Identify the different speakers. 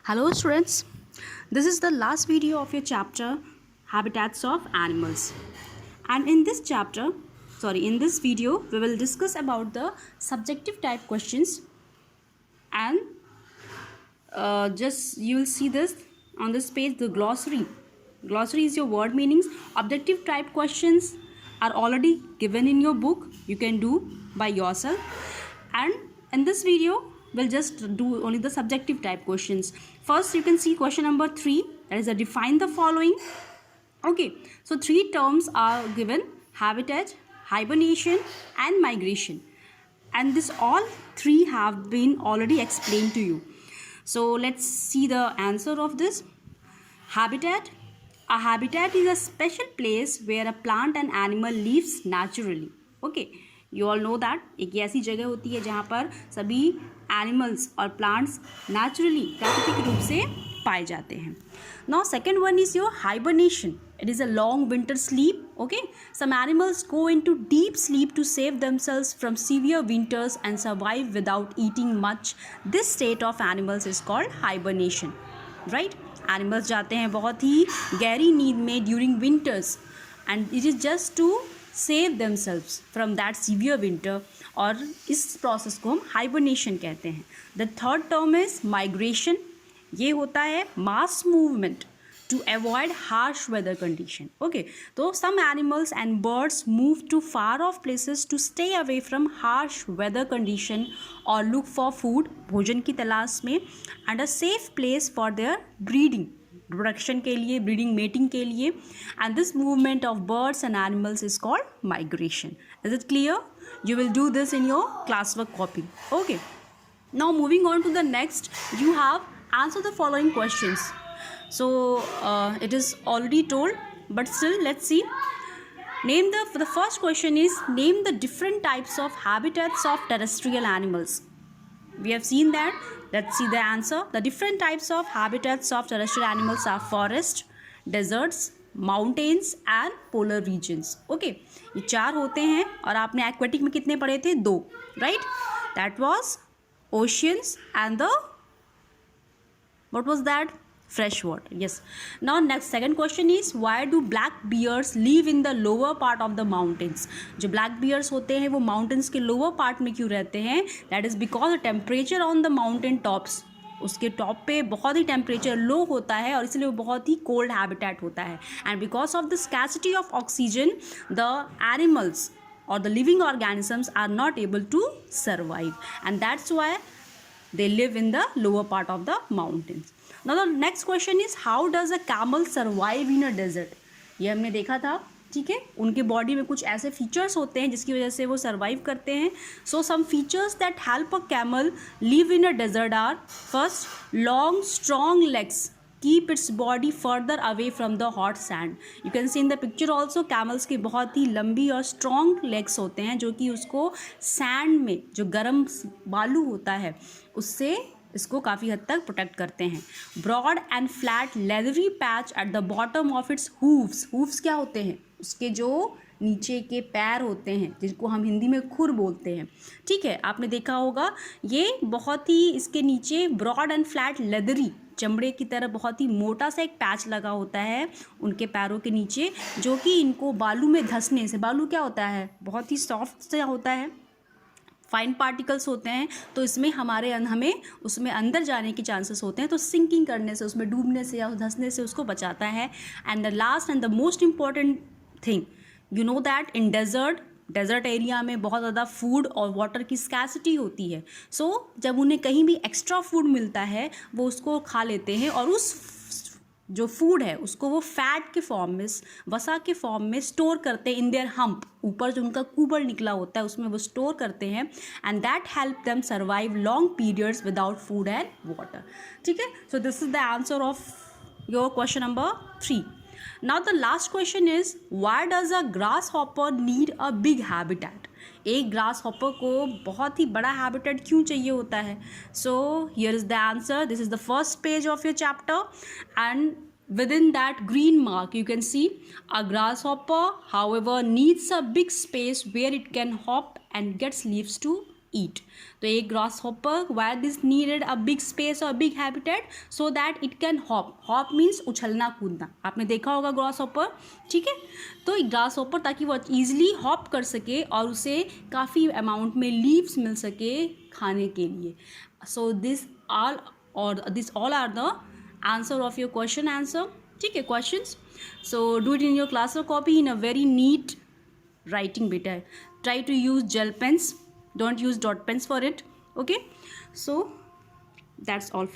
Speaker 1: Hello students, this is the last video of your chapter Habitats of Animals, and in this video we will discuss about the subjective type questions and just you will see this on this page, the glossary is your word meanings. Objective type questions are already given in your book, you can do by yourself, and in this video we'll just do only the subjective type questions. First you can see question number 3, that is a define the following. Okay, so 3 terms are given: habitat, hibernation and migration, and this all 3 have been already explained to you. So let's see the answer of this. Habitat. A habitat is a special place where a plant and animal lives naturally. Okay, you all know that एक ऐसी जगह होती है जहाँ पर सभी animals और plants naturally प्राकृतिक रूप से पाए जाते हैं. Now second one is your hibernation. It is a long winter sleep. Okay, some animals go into deep sleep to save themselves from severe winters and survive without eating much. This state of animals is called hibernation, right? Animals जाते हैं बहुत ही गहरी नींद में during winters, and it is just to save themselves from that severe winter, और इस process को हम हाइबरनेशन कहते हैं. The third term is migration. ये होता है mass movement to avoid harsh weather condition. Okay, so some animals and birds move to far off places to stay away from harsh weather condition or look for food, भोजन की तलाश में, and a safe place for their breeding, reproduction के लिए, breeding, mating के लिए, and this movement of birds and animals is called migration. Is it clear? You will do this in your classwork copy. Okay, now moving on to the next, you have answer the following questions. So it is already told, but still let's see. Name the first question is name the different types of habitats of terrestrial animals. We have seen that. Let's see the answer. The different types of habitats of terrestrial animals are forest, deserts, mountains and polar regions. Okay, ये 4 होते हैं, और आपने aquatic में कितने पढ़े थे? 2, right? That was oceans and the, what was that? Fresh water. Yes. Now next second question is why do black bears live in the lower part of the mountains? जो black bears होते हैं वो mountains के lower part में क्यों रहते हैं? That is because the temperature on the mountain tops, उसके टॉप पे बहुत ही टेम्परेचर लो होता है और इसलिए वो बहुत ही कोल्ड हैबिटेट होता है. And because of the scarcity of oxygen the animals or the living organisms are not able to survive, and that's why they live in the lower part of the mountains. Now the next question is how does a camel survive in a desert? ये हमने देखा था, ठीक है. उनके body में कुछ ऐसे फीचर्स होते हैं जिसकी वजह से वो सर्वाइव करते हैं. So some features that help a camel live in a desert are: first, long strong legs keep its body further away from the hot sand. You can see in the picture also camels की बहुत ही लंबी और strong legs होते हैं जो कि उसको sand में जो गर्म बालू होता है उससे इसको काफ़ी हद तक प्रोटेक्ट करते हैं. Broad and flat leathery patch at the bottom of its hooves. Hooves क्या होते हैं? उसके जो नीचे के पैर होते हैं जिनको हम हिंदी में खुर बोलते हैं, ठीक है, आपने देखा होगा. ये बहुत ही इसके नीचे ब्रॉड एंड फ्लैट लेदरी, चमड़े की तरह बहुत ही मोटा सा एक पैच लगा होता है उनके पैरों के नीचे, जो कि इनको बालू में धंसने से, बालू क्या होता है? बहुत ही सॉफ्ट सा होता है, फाइन पार्टिकल्स होते हैं, तो इसमें हमें उसमें अंदर जाने के चांसेस होते हैं, तो सिंकिंग करने से, उसमें डूबने से या धंसने से उसको बचाता है. And the last and the most important thing, you know that in desert area में बहुत ज़्यादा फूड और वाटर की स्कैसिटी होती है. सो जब उन्हें कहीं भी एक्स्ट्रा फूड मिलता है वो उसको खा लेते हैं, और उस जो फूड है उसको वो फैट के फॉर्म में, वसा के फॉर्म में स्टोर करते हैं इन देयर हम्प. ऊपर जो उनका कुबर निकला होता है उसमें वो स्टोर करते हैं, and that help them survive long periods without food and water. ठीक है, so this is the answer of your question number 3. Now the last question is why does a grasshopper need a big habitat? एक grasshopper को बहुत ही बड़ा habitat क्यों चाहिए होता है? So here is the answer. This is the first page of your chapter, and within that green mark you can see a grasshopper however needs a big space where it can hop and gets leaves to eat. तो एक grasshopper, why this needed a big space or big habitat? So that it can hop. Hop means उछलना कूदना. आपने देखा होगा grasshopper, ठीक है. तो grasshopper ताकि वो easily hop कर सके और उसे काफ़ी amount में leaves मिल सके खाने के लिए. So this all are the answer of your question answer. ठीक है, questions. So do it in your class or copy in a very neat writing better. Try to use gel pens, don't use dot pens for it. Okay, so that's all for